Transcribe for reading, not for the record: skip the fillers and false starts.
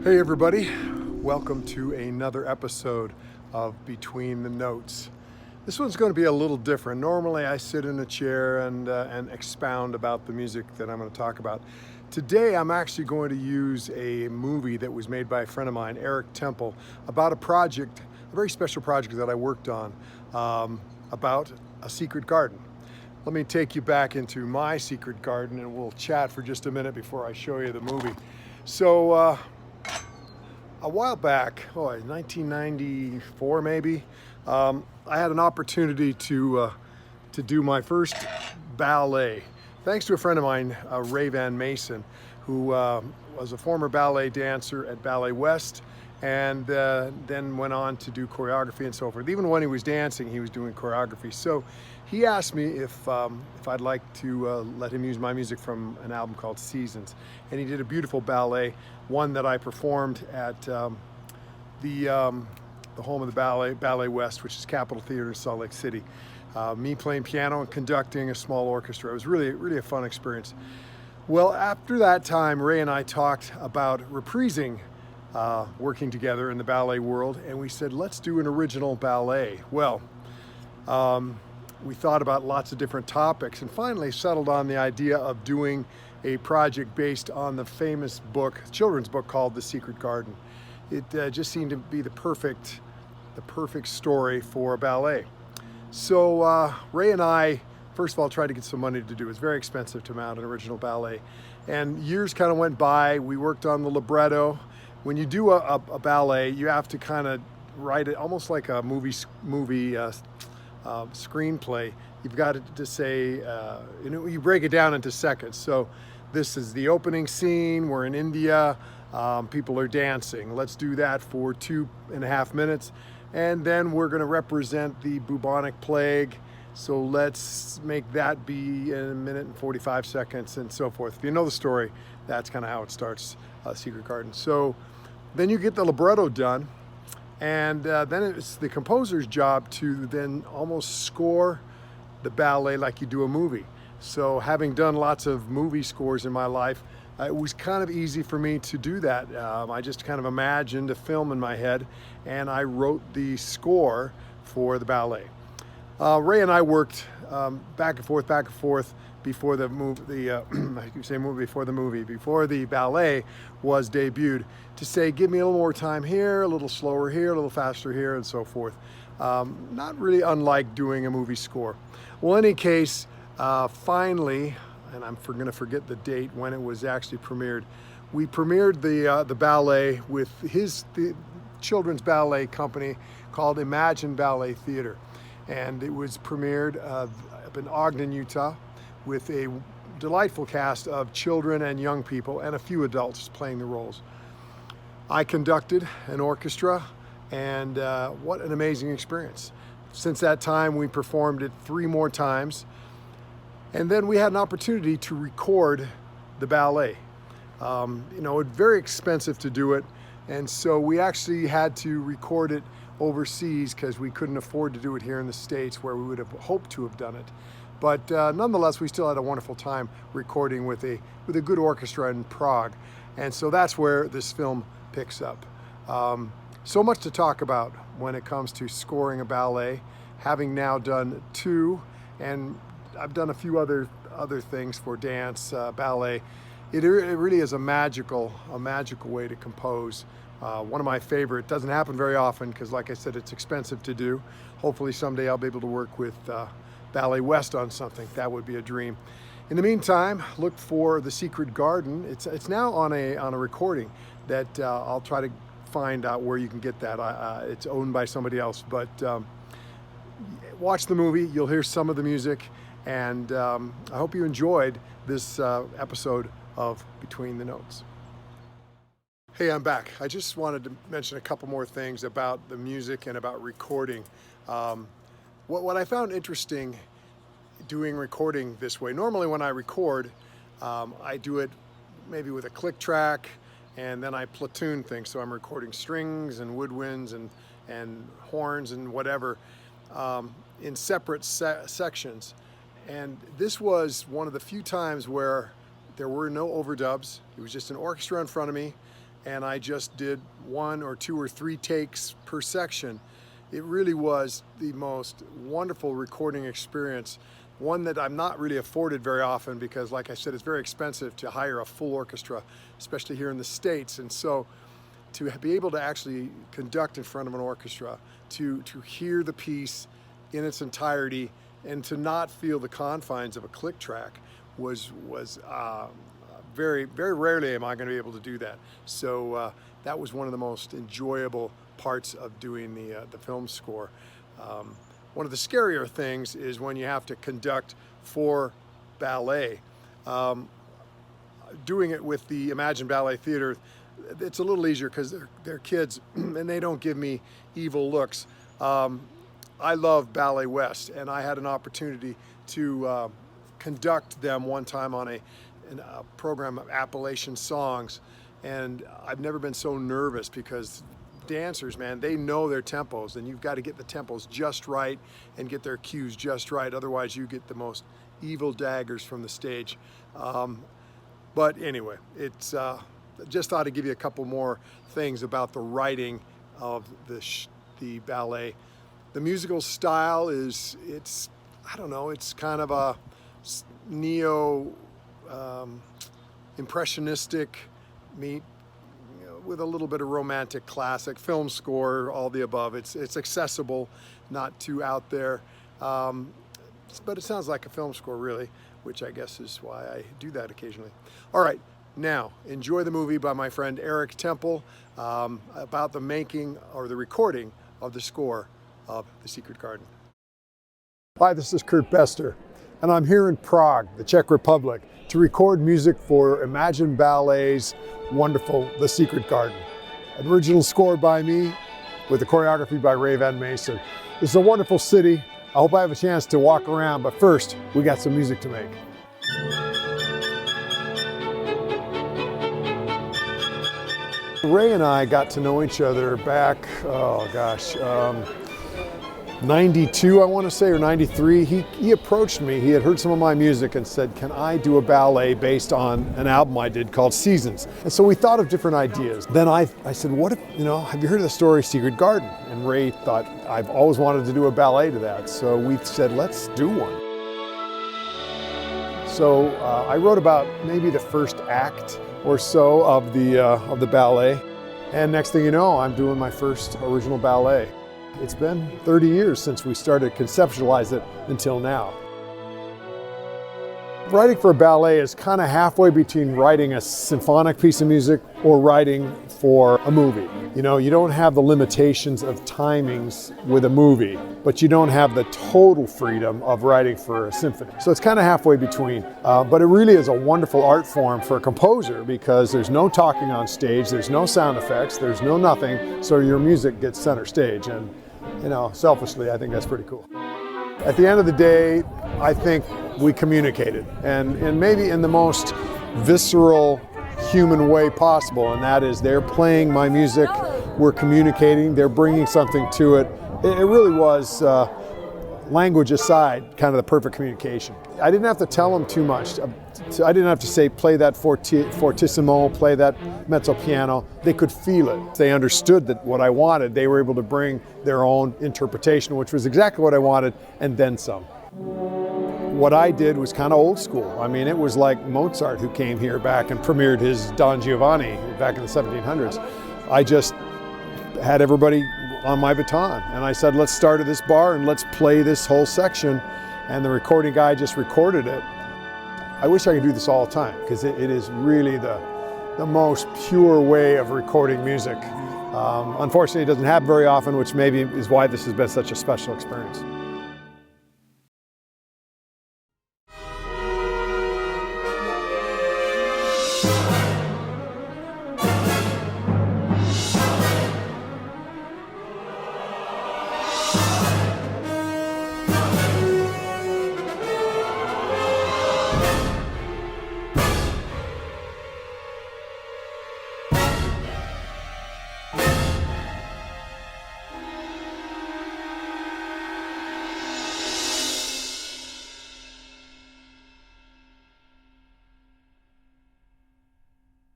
Hey everybody, welcome to another episode of Between the Notes. This one's going to be a little different. Normally I sit in a chair and expound about the music that I'm going to talk about. Today I'm actually going to use a movie that was made by a friend of mine, Eric Temple, about a project, a very special project that I worked on, about a secret garden. Let me take you back into my secret garden and we'll chat for just a minute before I show you the movie. So, a while back, 1994 maybe, I had an opportunity to do my first ballet. Thanks to a friend of mine, Ray Van Mason, who was a former ballet dancer at Ballet West, and then went on to do choreography and so forth. Even when he was dancing, he was doing choreography. So he asked me if I'd like to let him use my music from an album called Seasons. And he did a beautiful ballet, one that I performed at the home of the Ballet West, which is Capitol Theater in Salt Lake City. Me playing piano and conducting a small orchestra. It was really a fun experience. Well, after that time, Ray and I talked about reprising working together in the ballet world, and we said, let's do an original ballet. Well, we thought about lots of different topics and finally settled on the idea of doing a project based on the famous book, children's book called The Secret Garden. It just seemed to be the perfect story for a ballet. So Ray and I, first of all, tried to get some money to do it. It's very expensive to mount an original ballet. And years kind of went by. We worked on the libretto. When you do a ballet, you have to kind of write it almost like a movie screenplay. You've got to say, you break it down into seconds. So this is the opening scene. We're in India. People are dancing. Let's do that for 2.5 minutes. And then we're going to represent the bubonic plague. So let's make that be in 1 minute and 45 seconds and so forth. If you know the story, that's kind of how it starts, Secret Garden. So then you get the libretto done. And then it's the composer's job to then almost score the ballet like you do a movie. So having done lots of movie scores in my life, it was kind of easy for me to do that. I just kind of imagined a film in my head and I wrote the score for the ballet. Ray and I worked back and forth before the before the ballet was debuted, to say, give me a little more time here, a little slower here, a little faster here, and so forth. Not really unlike doing a movie score. Well, in any case, finally, and I'm going to forget the date when it was actually premiered, we premiered the ballet with the children's ballet company called Imagine Ballet Theater. And it was premiered up in Ogden, Utah, with a delightful cast of children and young people and a few adults playing the roles. I conducted an orchestra, and what an amazing experience. Since that time, we performed it 3 more times, and then we had an opportunity to record the ballet. It's very expensive to do it, and so we actually had to record it overseas because we couldn't afford to do it here in the States where we would have hoped to have done it. But nonetheless, we still had a wonderful time recording with a good orchestra in Prague. And so that's where this film picks up. So much to talk about when it comes to scoring a ballet, having now done 2, and I've done a few other things for dance, ballet. It really is a magical way to compose. One of my favorite. Doesn't happen very often because, like I said, it's expensive to do. Hopefully someday I'll be able to work with Ballet West on something. That would be a dream. In the meantime, look for The Secret Garden. It's now on a recording that I'll try to find out where you can get that. It's owned by somebody else, but watch the movie. You'll hear some of the music, and I hope you enjoyed this episode of Between the Notes. Hey, I'm back. I just wanted to mention a couple more things about the music and about recording. What I found interesting doing recording this way, normally when I record, I do it maybe with a click track, and then I platoon things. So I'm recording strings and woodwinds and horns and whatever in separate sections. And this was one of the few times where there were no overdubs. It was just an orchestra in front of me, and I just did 1 or 2 or 3 takes per section. It really was the most wonderful recording experience, one that I'm not really afforded very often because, like I said, it's very expensive to hire a full orchestra, especially here in the States. And so to be able to actually conduct in front of an orchestra, to hear the piece in its entirety and to not feel the confines of a click track was very, very rarely am I going to be able to do that. So that was one of the most enjoyable parts of doing the film score. One of the scarier things is when you have to conduct for ballet. Doing it with the Imagine Ballet Theater, it's a little easier because they're kids and they don't give me evil looks. I love Ballet West, and I had an opportunity to conduct them one time on a program of Appalachian songs, and I've never been so nervous because dancers, man, they know their tempos, and you've got to get the tempos just right and get their cues just right. Otherwise, you get the most evil daggers from the stage. But anyway, it's just thought I'd give you a couple more things about the writing of the ballet. The musical style is, I don't know, it's kind of a neo impressionistic meet with a little bit of romantic classic film score, all the above. It's accessible, not too out there, but it sounds like a film score really, which I guess is why I do that occasionally. All right, now enjoy the movie by my friend Eric Temple about the making or the recording of the score of The Secret Garden. Hi, this is Kurt Bester, and I'm here in Prague, the Czech Republic, to record music for Imagine Ballet's wonderful The Secret Garden. An original score by me with the choreography by Ray Van Mason. This is a wonderful city. I hope I have a chance to walk around, but first, we got some music to make. Ray and I got to know each other back, 92, I want to say, or 93. He approached me. He had heard some of my music and said, can I do a ballet based on an album I did called Seasons? And so we thought of different ideas. Then I said, what if, have you heard of the story Secret Garden? And Ray thought, I've always wanted to do a ballet to that. So we said, let's do one. So I wrote about maybe the first act or so of the ballet. And next thing you know, I'm doing my first original ballet. It's been 30 years since we started to conceptualize it until now. Writing for a ballet is kind of halfway between writing a symphonic piece of music or writing for a movie. You don't have the limitations of timings with a movie, but you don't have the total freedom of writing for a symphony. So it's kind of halfway between. But it really is a wonderful art form for a composer because there's no talking on stage, there's no sound effects, there's no nothing, so your music gets center stage. And selfishly, I think that's pretty cool. At the end of the day, I think we communicated, and maybe in the most visceral, human way possible, and that is they're playing my music, we're communicating, they're bringing something to it. It really was, language aside, kind of the perfect communication. I didn't have to tell them too much. I didn't have to say, play that fortissimo, play that mezzo piano. They could feel it. They understood that what I wanted, they were able to bring their own interpretation, which was exactly what I wanted, and then some. What I did was kind of old school. I mean, it was like Mozart who came here back and premiered his Don Giovanni back in the 1700s. I just had everybody on my baton, and I said, let's start at this bar and let's play this whole section, and the recording guy just recorded it. I wish I could do this all the time because it is really the most pure way of recording music. Unfortunately, it doesn't happen very often, which maybe is why this has been such a special experience.